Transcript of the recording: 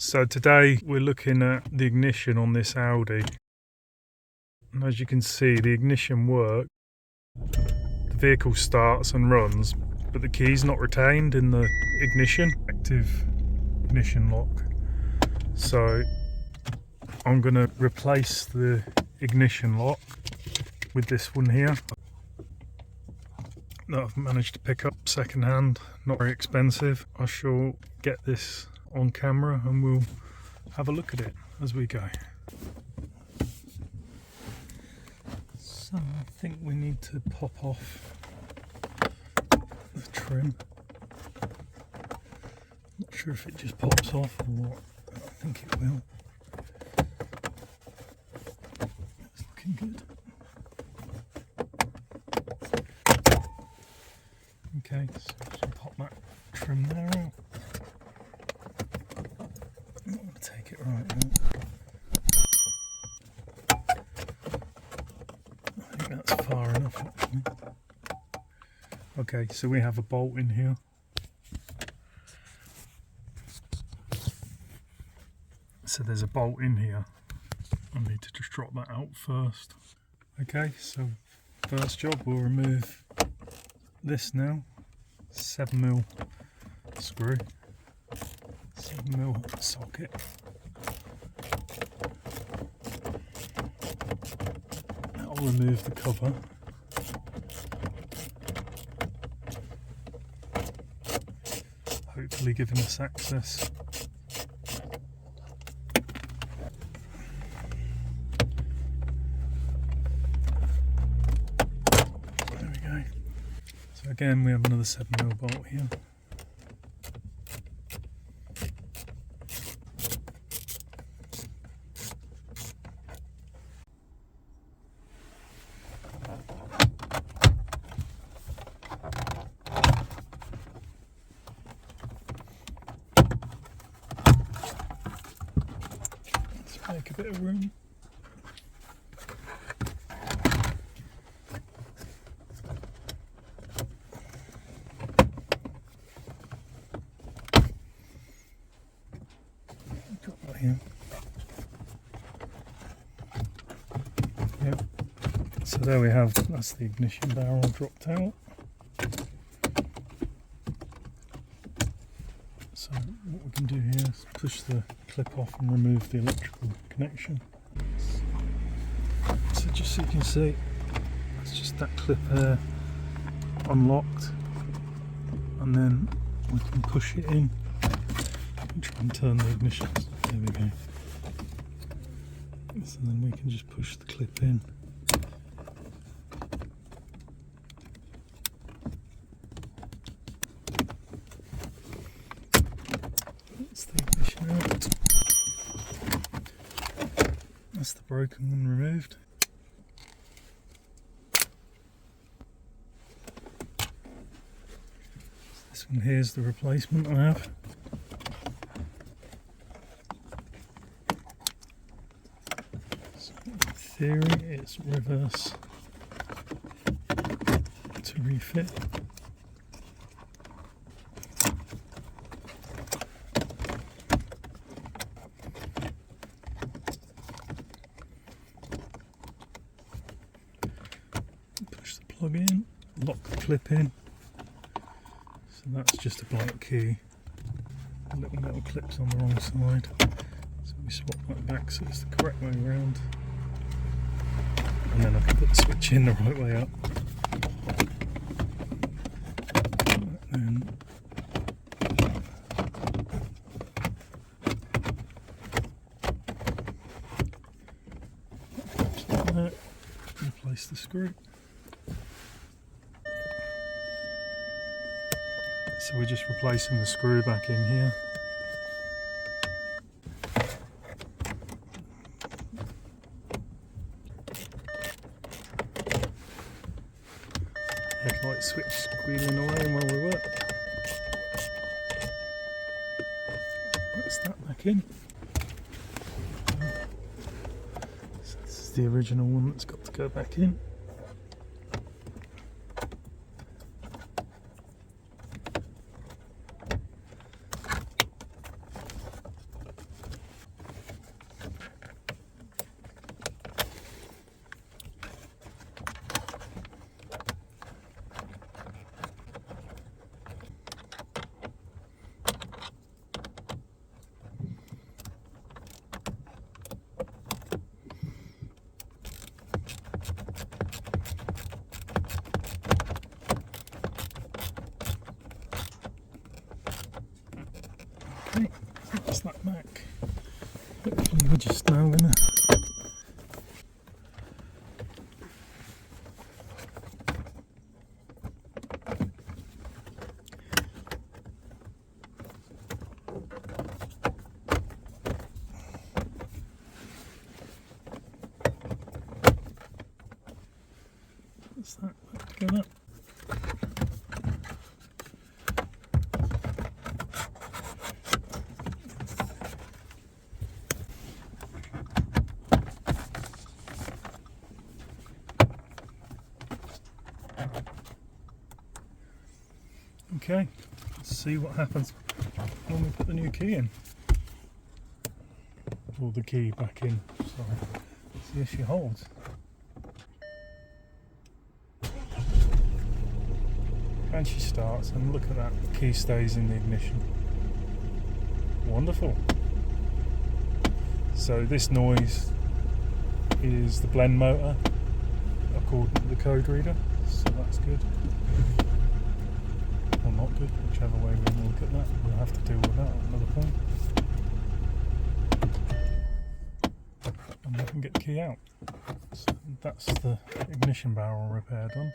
So today we're looking at the ignition on this Audi. And as you can see, the ignition works. The vehicle starts and runs, but the key's not retained in the ignition. Active ignition lock. So I'm going to replace the ignition lock with this one here that I've managed to pick up second hand, not very expensive. I shall get this on camera and we'll have a look at it as we go. So I think we need to pop off the trim. Not sure if it just pops off or what. I think it will. It's looking good. Okay, so I'll pop that trim there out. I'm going to take it right out. I think that's far enough actually. Okay, so we have a bolt in here. So there's a bolt in here. I need to just drop that out first. Okay, so first job, we'll remove this now. 7mm screw, 7mm socket. That'll remove the cover. Hopefully giving us access. There we go. So again, we have another 7mm bolt here. Let's make a bit of room. Here. Yep. So there we have, that's the ignition barrel dropped out. So what we can do here is push the clip off and remove the electrical connection. So just so you can see, it's just that clip there unlocked, and then we can push it in and try and turn the ignition. There we go. So then we can just push the clip in. That's the ignition out. That's the broken one removed. This one here's the replacement I have. Theory, it's reverse to refit. Push the plug in, lock the clip in. So that's just a blank key. Little metal clips on the wrong side. So we swap that back so it's the correct way around. And then I can put the switch in the right way up. And then like that, replace the screw. So we're just replacing the screw back in here. Headlight switch squealing away while we work. That's that back in. So this is the original one that's got to go back in. We're just now gonna what's that together? Okay, let's see what happens when we put the new key in. Or the key back in, sorry. See if she holds. And she starts, and look at that, the key stays in the ignition. Wonderful. So this noise is the blend motor according to the code reader, so that's good. Or not good, whichever way we look at that. We'll have to deal with that at another point. And we can get the key out. So that's the ignition barrel repair done.